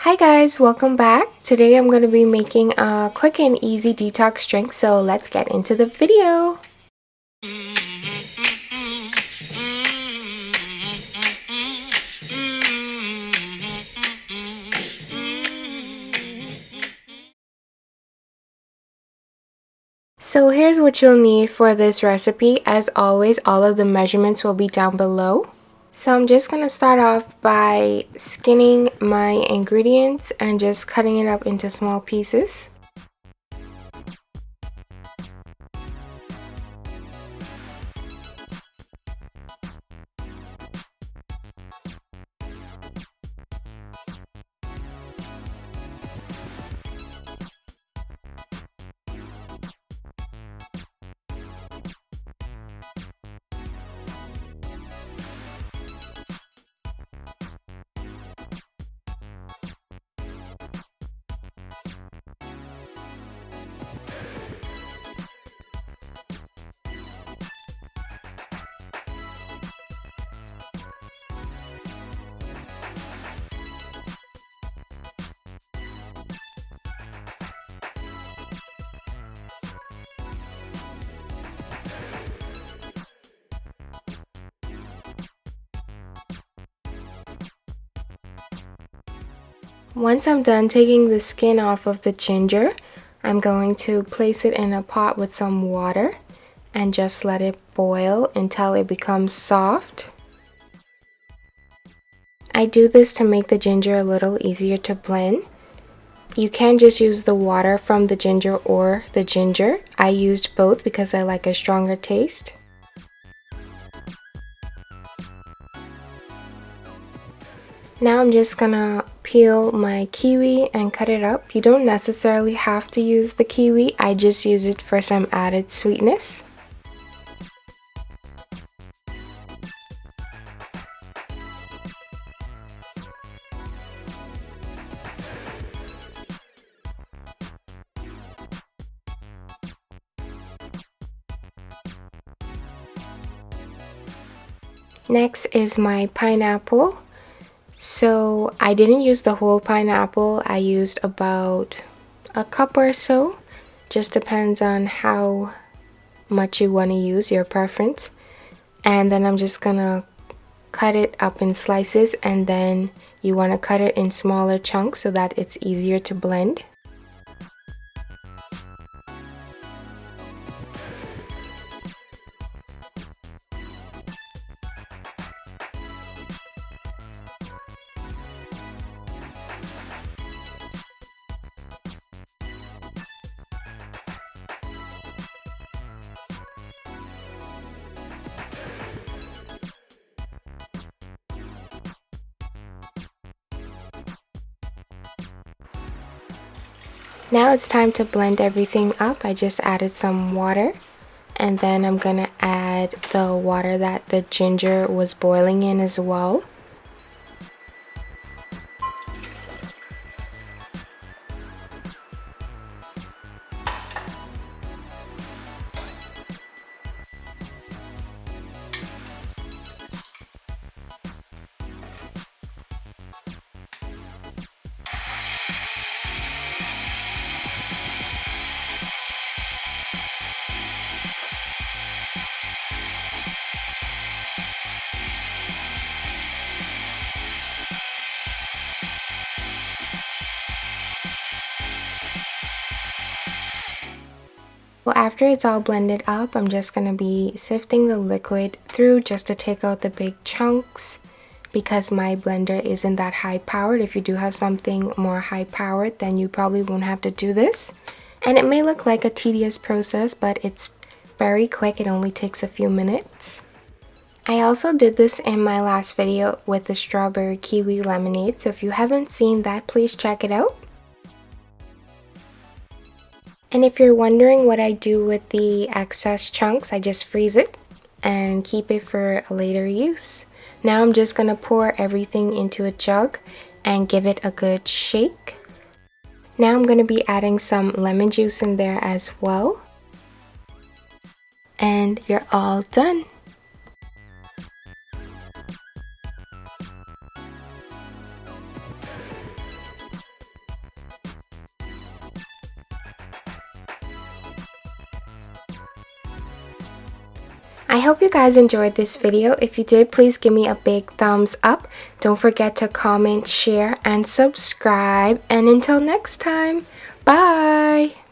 Hi guys, welcome back. Today I'm going to be making a quick and easy detox drink, so let's get into the video. So here's what you'll need for this recipe. As always, all of the measurements will be down below. So I'm just going to start off by skinning my ingredients and just cutting it up into small pieces. Once I'm done taking the skin off of the ginger, I'm going to place it in a pot with some water and just let it boil until it becomes soft. I do this to make the ginger a little easier to blend. You can just use the water from the ginger or the ginger. I used both because I like a stronger taste. Now I'm just gonna peel my kiwi and cut it up. You don't necessarily have to use the kiwi, I just use it for some added sweetness. Next is my pineapple. So I didn't use the whole pineapple, I used about a cup or so. Just depends on how much you want to use, your preference. And then I'm just gonna cut it up in slices, and then you want to cut it in smaller chunks so that it's easier to blend. Now it's time to blend everything up. I just added some water, and then I'm gonna add the water that the ginger was boiling in as well. Well, after it's all blended up, I'm just going to be sifting the liquid through just to take out the big chunks because my blender isn't that high powered. If you do have something more high powered, then you probably won't have to do this. And it may look like a tedious process, but it's very quick. It only takes a few minutes. I also did this in my last video with the strawberry kiwi lemonade, so if you haven't seen that, please check it out. And if you're wondering what I do with the excess chunks, I just freeze it and keep it for a later use. Now I'm just going to pour everything into a jug and give it a good shake. Now I'm going to be adding some lemon juice in there as well. And you're all done. hope you guys enjoyed this video. If you did, please give me a big thumbs up. Don't forget to comment, share, and subscribe. And until next time, bye!